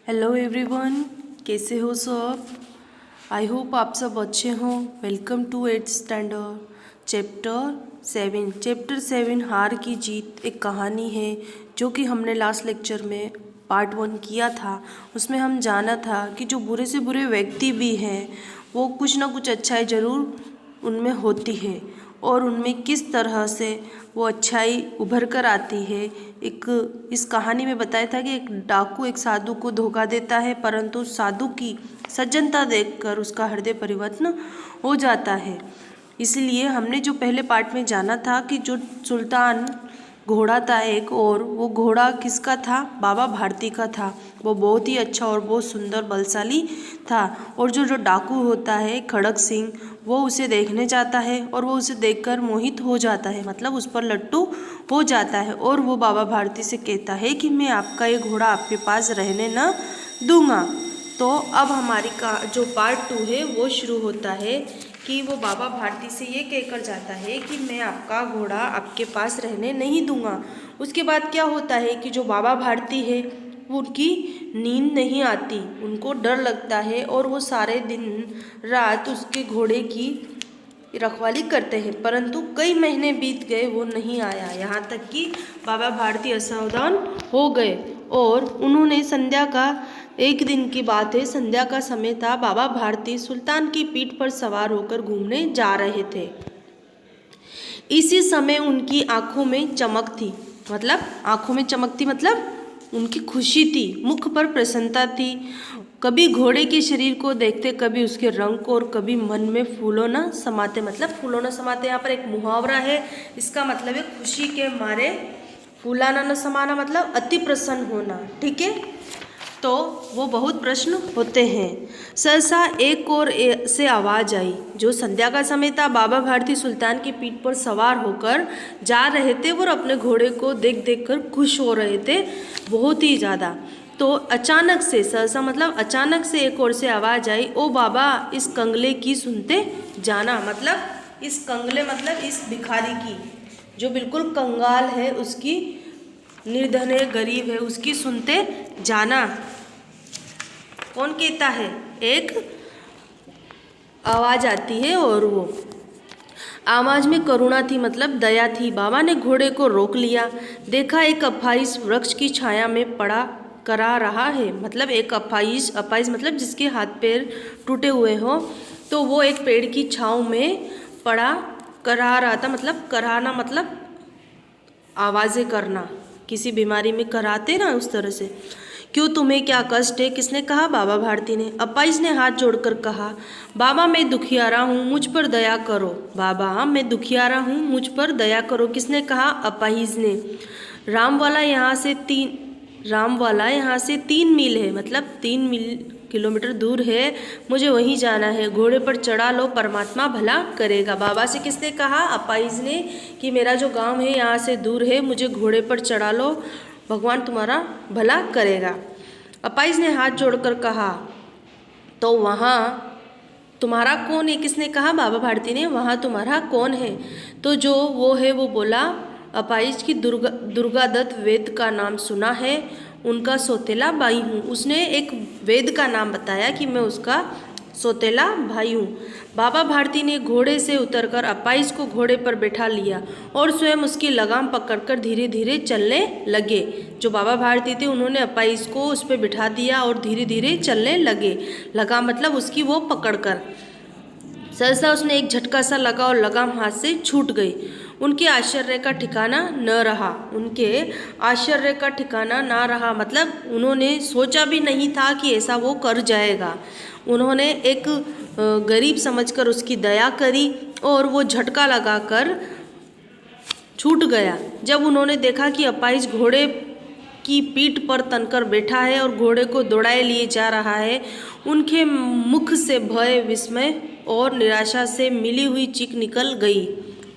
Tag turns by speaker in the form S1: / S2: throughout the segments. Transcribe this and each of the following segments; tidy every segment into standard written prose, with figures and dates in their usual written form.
S1: Hello everyone, कैसे हो सब। आई होप आप सब अच्छे हों। Welcome to 8th standard chapter 7 हार की जीत एक कहानी है जो कि हमने लास्ट लेक्चर में पार्ट 1 किया था। उसमें हम जाना था कि जो बुरे से बुरे व्यक्ति भी हैं वो कुछ ना कुछ अच्छाई ज़रूर उनमें होती है और उनमें किस तरह से वो अच्छाई उभर कर आती है। एक इस कहानी में बताया था कि एक डाकू एक साधु को धोखा देता है, परंतु साधु की सज्जनता देखकर उसका हृदय परिवर्तन हो जाता है। इसलिए हमने जो पहले पार्ट में जाना था कि जो सुल्तान घोड़ा था एक, और वो घोड़ा किसका था? बाबा भारती का था। वो बहुत ही अच्छा और बहुत सुंदर बलशाली था। और जो जो डाकू होता है खड़क सिंह, वो उसे देखने जाता है और वो उसे देखकर मोहित हो जाता है, मतलब उस पर लट्टू हो जाता है। और वो बाबा भारती से कहता है कि मैं आपका ये घोड़ा आपके पास रहने न दूंगा। तो अब हमारी का जो पार्ट 2 है वो शुरू होता है कि वो बाबा भारती से ये कहकर जाता है कि मैं आपका घोड़ा आपके पास रहने नहीं दूंगा। उसके बाद क्या होता है कि जो बाबा भारती है उनकी नींद नहीं आती, उनको डर लगता है और वो सारे दिन रात उसके घोड़े की रखवाली करते हैं, परंतु कई महीने बीत गए वो नहीं आया। यहाँ तक कि बाबा भारती असावधान हो गए और उन्होंने संध्या का, एक दिन की बात है, संध्या का समय था। बाबा भारती सुल्तान की पीठ पर सवार होकर घूमने जा रहे थे। इसी समय उनकी आंखों में चमक थी, मतलब आंखों में चमक थी मतलब उनकी खुशी थी, मुख पर प्रसन्नता थी। कभी घोड़े के शरीर को देखते, कभी उसके रंग को, और कभी मन में फूलों न समाते, मतलब फूलों न समाते यहाँ पर एक मुहावरा है। इसका मतलब है खुशी के मारे फूलाना न समाना, मतलब अति प्रसन्न होना। ठीक है, तो वो बहुत प्रश्न होते हैं। सहसा एक और से आवाज़ आई। जो संध्या का समय था, बाबा भारती सुल्तान की पीठ पर सवार होकर जा रहे थे और अपने घोड़े को देख देख कर खुश हो रहे थे बहुत ही ज़्यादा। तो अचानक से, सहसा मतलब अचानक से, एक और से आवाज़ आई, ओ बाबा इस कंगले की सुनते जाना। मतलब इस कंगले मतलब इस भिखारी की, जो बिल्कुल कंगाल है, उसकी, निर्धन है, गरीब है, उसकी सुनते जाना। कौन कहता है? एक आवाज़ आती है और वो आवाज़ में करुणा थी, मतलब दया थी। बाबा ने घोड़े को रोक लिया। देखा एक अफाइज वृक्ष की छाया में पड़ा करा रहा है, मतलब एक अफाइज मतलब जिसके हाथ पैर टूटे हुए हो, तो वो एक पेड़ की छाँव में पड़ा करा रहा था। मतलब कराना मतलब आवाज़ें करना, किसी बीमारी में कराते ना, उस तरह से। क्यों, तुम्हें क्या कष्ट है? किसने कहा? बाबा भारती ने। अपाइज ने हाथ जोड़कर कहा, बाबा मैं दुखियारा हूँ, मुझ पर दया करो। बाबा मैं दुखियारा हूँ, मुझ पर दया करो। किसने कहा? अपाइज ने। रामवाला यहाँ से 3 मील है, मतलब 3 किलोमीटर दूर है, मुझे वहीं जाना है। घोड़े पर चढ़ा लो, परमात्मा भला करेगा। बाबा से किसने कहा? अपाइज ने, कि मेरा जो गांव है यहाँ से दूर है, मुझे घोड़े पर चढ़ा लो, भगवान तुम्हारा भला करेगा। अपाइज ने हाथ जोड़कर कहा, तो वहाँ तुम्हारा कौन है? किसने कहा? बाबा भारती ने। वहाँ तुम्हारा कौन है? तो जो वो है वो बोला, अपाइज की दुर्गा दत्त वेद का नाम सुना है, उनका सौतेला भाई हूँ। उसने एक वेद का नाम बताया कि मैं उसका सौतेला भाई हूँ। बाबा भारती ने घोड़े से उतरकर अपाइज को घोड़े पर बैठा लिया और स्वयं उसकी लगाम पकड़कर धीरे धीरे चलने लगे। जो बाबा भारती थे उन्होंने अपाइज को उस पर बिठा दिया और धीरे धीरे चलने लगे। लगाम मतलब उसकी वो पकड़कर। सहसा उसने एक झटका सा लगा और लगाम हाथ से छूट गई। उनके आश्चर्य का ठिकाना न रहा, मतलब उन्होंने सोचा भी नहीं था कि ऐसा वो कर जाएगा। उन्होंने एक गरीब समझकर उसकी दया करी और वो झटका लगाकर छूट गया। जब उन्होंने देखा कि अपाइज घोड़े की पीठ पर तनकर बैठा है और घोड़े को दौड़ाए लिए जा रहा है, उनके मुख से भय, विस्मय और निराशा से मिली हुई चीख निकल गई।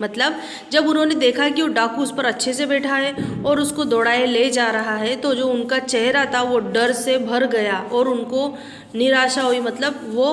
S1: मतलब जब उन्होंने देखा कि वो डाकू उस पर अच्छे से बैठा है और उसको दौड़ाए ले जा रहा है, तो जो उनका चेहरा था वो डर से भर गया और उनको निराशा हुई। मतलब वो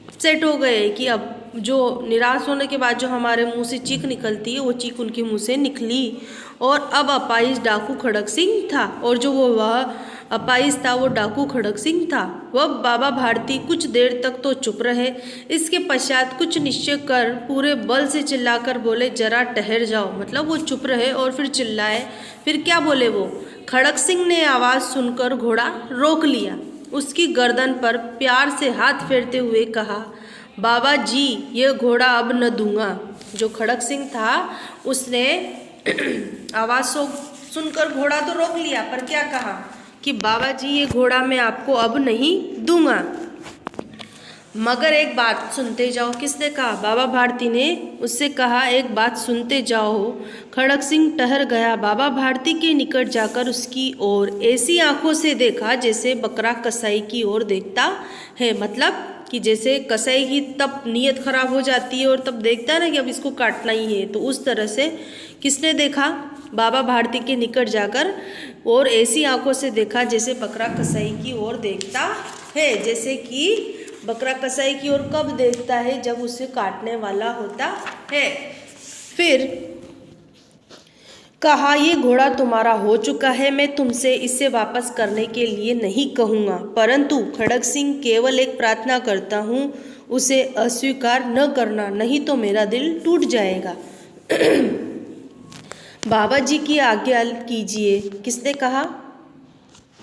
S1: अपसेट हो गए कि अब जो निराश होने के बाद जो हमारे मुंह से चीख निकलती है, वो चीख उनके मुंह से निकली। और अब अपाइज डाकू खड़क सिंह था और जो वह अपाहिज था वो डाकू खड़क सिंह था। वह बाबा भारती कुछ देर तक तो चुप रहे। इसके पश्चात कुछ निश्चय कर पूरे बल से चिल्लाकर बोले, जरा ठहर जाओ। मतलब वो चुप रहे और फिर चिल्लाए। फिर क्या बोले वो? खड़क सिंह ने आवाज़ सुनकर घोड़ा रोक लिया। उसकी गर्दन पर प्यार से हाथ फेरते हुए कहा, बाबा जी ये घोड़ा अब न दूंगा। जो खड़क सिंह था उसने आवाज़ सुनकर घोड़ा तो रोक लिया, पर क्या कहा कि बाबा जी ये घोड़ा मैं आपको अब नहीं दूंगा, मगर एक बात सुनते जाओ। किसने कहा? बाबा भारती ने उससे कहा, एक बात सुनते जाओ। खड़क सिंह ठहर गया। बाबा भारती के निकट जाकर उसकी ओर ऐसी आंखों से देखा जैसे बकरा कसाई की ओर देखता है। मतलब कि जैसे कसाई की तब नीयत खराब हो जाती है और तब देखता है ना कि अब इसको काटना ही है, तो उस तरह से किसने देखा? बाबा भारती के निकट जाकर और ऐसी आंखों से देखा जैसे बकरा कसाई की ओर देखता है। जैसे कि बकरा कसाई की ओर कब देखता है? जब उसे काटने वाला होता है। फिर कहा, ये घोड़ा तुम्हारा हो चुका है, मैं तुमसे इसे वापस करने के लिए नहीं कहूँगा, परंतु खड़क सिंह केवल एक प्रार्थना करता हूँ, उसे अस्वीकार न करना, नहीं तो मेरा दिल टूट जाएगा। बाबा जी की आज्ञा कीजिए। किसने कहा?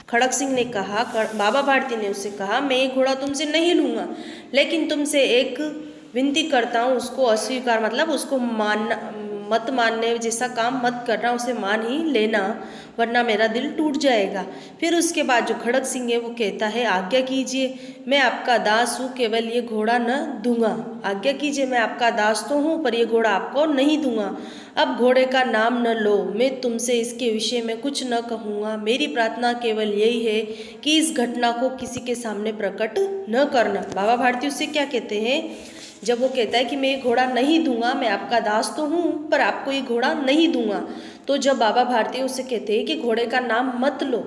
S1: खड़क सिंह ने कहा। बाबा भारती ने उससे कहा, मैं ये घोड़ा तुमसे नहीं लूँगा, लेकिन तुमसे एक विनती करता हूँ, उसको अस्वीकार मतलब उसको मत मानने जैसा काम मत करना, उसे मान ही लेना, वरना मेरा दिल टूट जाएगा। फिर उसके बाद जो खड़क सिंह है वो कहता है, आज्ञा कीजिए, मैं आपका दास हूँ, केवल ये घोड़ा न दूंगा। आज्ञा कीजिए, मैं आपका दास तो हूँ पर ये घोड़ा आपको नहीं दूंगा। अब घोड़े का नाम न लो, मैं तुमसे इसके विषय में कुछ न कहूँगा। मेरी प्रार्थना केवल यही है कि इस घटना को किसी के सामने प्रकट न करना। बाबा भारती उससे क्या कहते हैं? जब वो कहता है कि मैं ये घोड़ा नहीं दूंगा, मैं आपका दास तो हूँ पर आपको ये घोड़ा नहीं दूंगा, तो जब बाबा भारती उससे कहते हैं कि घोड़े का नाम मत लो,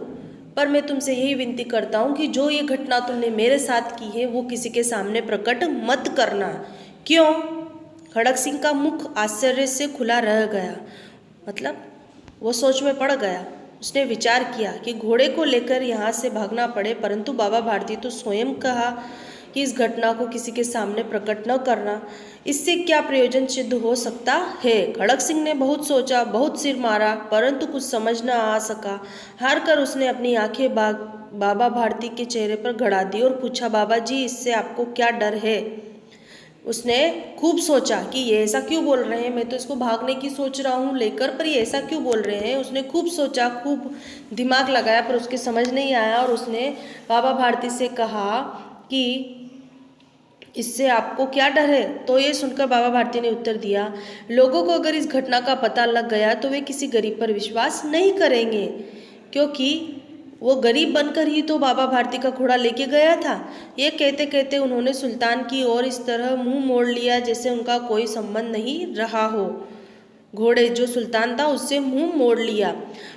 S1: पर मैं तुमसे यही विनती करता हूँ कि जो ये घटना तुमने मेरे साथ की है वो किसी के सामने प्रकट मत करना। क्यों? खड़क सिंह का मुख आश्चर्य से खुला रह गया। मतलब वो सोच में पड़ गया। उसने विचार किया कि घोड़े को लेकर यहाँ से भागना पड़े, परंतु बाबा भारती तो स्वयं कहा कि इस घटना को किसी के सामने प्रकट न करना, इससे क्या प्रयोजन सिद्ध हो सकता है। खड़क सिंह ने बहुत सोचा, बहुत सिर मारा, परंतु कुछ समझ न आ सका। हार कर उसने अपनी आंखें बाबा भारती के चेहरे पर गड़ा दी और पूछा, बाबा जी इससे आपको क्या डर है? उसने खूब सोचा कि ये ऐसा क्यों बोल रहे हैं, मैं तो इसको भागने की सोच रहा हूँ लेकर, पर ये ऐसा क्यों बोल रहे हैं। उसने खूब सोचा, खूब दिमाग लगाया, पर उसके समझ नहीं आया और उसने बाबा भारती से कहा कि इससे आपको क्या डर है? तो ये सुनकर बाबा भारती ने उत्तर दिया, लोगों को अगर इस घटना का पता लग गया तो वे किसी गरीब पर विश्वास नहीं करेंगे, क्योंकि वो गरीब बनकर ही तो बाबा भारती का घोड़ा लेके गया था। ये कहते कहते उन्होंने सुल्तान की ओर इस तरह मुंह मोड़ लिया जैसे उनका कोई संबंध नहीं रहा हो। घोड़े जो सुल्तान था उससे मुंह मोड़ लिया।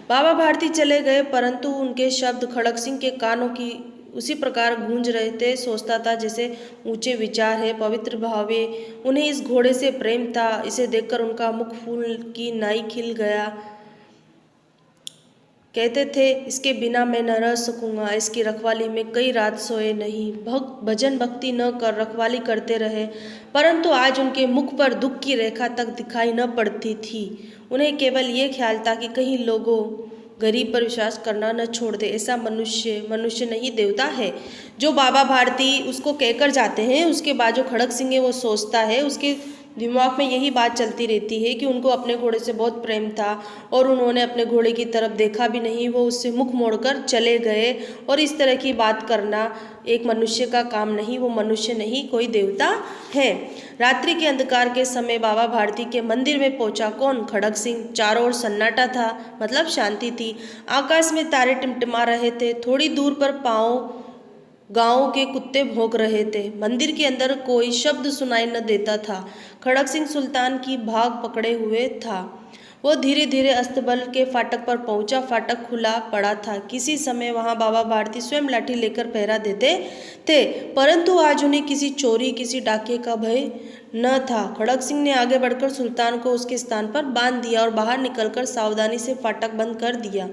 S1: बाबा भारती चले गए, परंतु उनके शब्द खड़क सिंह के कानों की उसी प्रकार गूंज रहे थे। सोचता था जैसे ऊंचे विचार है, पवित्र भाव है, उन्हें इस घोड़े से प्रेम था। इसे देखकर उनका मुख फूल की नाई खिल गया। कहते थे, इसके बिना मैं न रह सकूँगा। इसकी रखवाली में कई रात सोए नहीं, भजन भक्ति न कर रखवाली करते रहे, परंतु आज उनके मुख पर दुख की रेखा तक दिखाई न पड़ती थी। उन्हें केवल ये ख्याल था कि कहीं लोगों गरीब पर विश्वास करना न छोड़ दे। ऐसा मनुष्य नहीं देवता है। जो बाबा भारती उसको कहकर जाते हैं, उसके बाद जो खड़क सिंह है वो सोचता है, उसके दिमाग में यही बात चलती रहती है कि उनको अपने घोड़े से बहुत प्रेम था और उन्होंने अपने घोड़े की तरफ देखा भी नहीं, वो उससे मुख मोड़कर चले गए। और इस तरह की बात करना एक मनुष्य का काम नहीं, वो मनुष्य नहीं कोई देवता है। रात्रि के अंधकार के समय बाबा भारती के मंदिर में पहुंचा कौन? खड़क सिंह। चारों ओर सन्नाटा था, मतलब शांति थी। आकाश में तारे टिमटिमा रहे थे। थोड़ी दूर पर गांव के कुत्ते भौंक रहे थे। मंदिर के अंदर कोई शब्द सुनाई न देता था। खड़क सिंह सुल्तान की भाग पकड़े हुए था। वो धीरे धीरे अस्तबल के फाटक पर पहुंचा। फाटक खुला पड़ा था। किसी समय वहां बाबा भारती स्वयं लाठी लेकर पहरा देते थे, परंतु आज उन्हें किसी चोरी, किसी डाके का भय न था। खड़क सिंह ने आगे बढ़कर सुल्तान को उसके स्थान पर बांध दिया और बाहर निकलकर सावधानी से फाटक बंद कर दिया।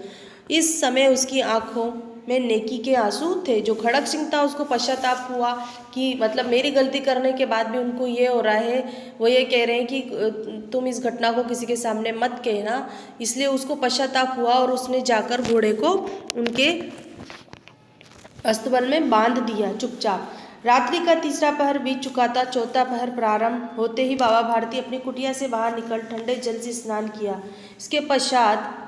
S1: इस समय उसकी आंखों में नेकी के आंसू थे। जो खड़क सिंह था उसको पश्चाताप हुआ कि मतलब मेरी गलती करने के बाद भी उनको ये हो रहा है, वो ये कह रहे हैं कि तुम इस घटना को किसी के सामने मत कहना, इसलिए उसको पश्चाताप हुआ और उसने जाकर घोड़े को उनके अस्तबल में बांध दिया चुपचाप। रात्रि का तीसरा पहर बीत चुका था। चौथा पहर प्रारंभ होते ही बाबा भारती अपनी कुटिया से बाहर निकल ठंडे जल से स्नान किया। इसके पश्चात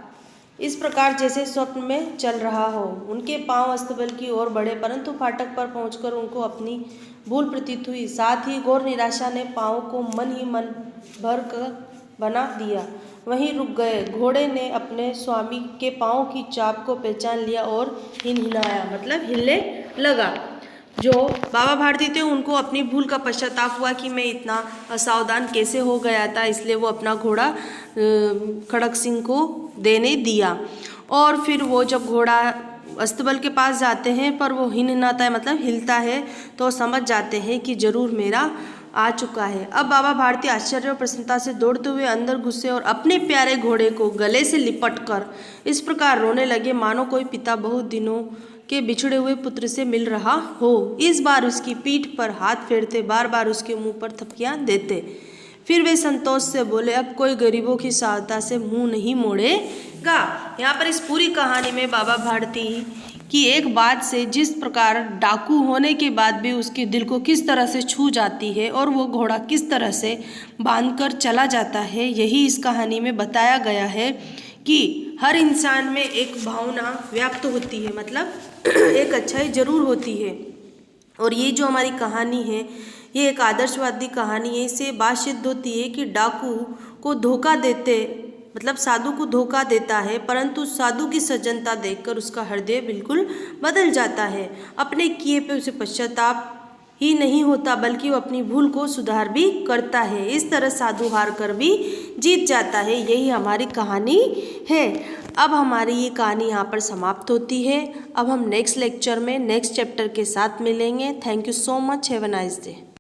S1: इस प्रकार जैसे स्वप्न में चल रहा हो। उनके पांव अस्तबल की ओर बढ़े, परंतु फाटक पर पहुंचकर उनको अपनी भूल प्रतीत हुई। साथ ही घोर निराशा ने पांव को मन ही मन भर कर बना दिया। वहीं रुक गए। घोड़े ने अपने स्वामी के पांव की चाप को पहचान लिया और हिनहिनाया, मतलब हिलने लगा। जो बाबा भारती थे उनको अपनी भूल का पश्चाताप हुआ कि मैं इतना असावधान कैसे हो गया था, इसलिए वो अपना घोड़ा खड़क सिंह को देने दिया। और फिर वो जब घोड़ा अस्तबल के पास जाते हैं पर वो हिनहिनाता है, मतलब हिलता है, तो समझ जाते हैं कि जरूर मेरा आ चुका है। अब बाबा भारती आश्चर्य और प्रसन्नता से दौड़ते हुए अंदर घुसे और अपने प्यारे घोड़े को गले से लिपट कर इस प्रकार रोने लगे मानो कोई पिता बहुत दिनों के बिछड़े हुए पुत्र से मिल रहा हो। इस बार उसकी पीठ पर हाथ फेरते, बार बार उसके मुंह पर थपकियां देते। फिर वे संतोष से बोले, अब कोई गरीबों की सहायता से मुंह नहीं मोड़ेगा। यहाँ पर इस पूरी कहानी में बाबा भारती की एक बात से जिस प्रकार डाकू होने के बाद भी उसके दिल को किस तरह से छू जाती है और वो घोड़ा किस तरह से बांधकर चला जाता है, यही इस कहानी में बताया गया है कि हर इंसान में एक भावना व्याप्त होती है, मतलब एक अच्छाई जरूर होती है। और ये जो हमारी कहानी है ये एक आदर्शवादी कहानी है। इससे बात सिद्ध होती है कि डाकू को धोखा देते, मतलब साधु को धोखा देता है, परंतु साधु की सज्जनता देखकर उसका हृदय बिल्कुल बदल जाता है। अपने किए पे उसे पश्चाताप ही नहीं होता बल्कि वो अपनी भूल को सुधार भी करता है। इस तरह साधु हार कर भी जीत जाता है। यही हमारी कहानी है। अब हमारी ये कहानी यहाँ पर समाप्त होती है। अब हम नेक्स्ट लेक्चर में नेक्स्ट चैप्टर के साथ मिलेंगे। Thank you so much. Have a nice day.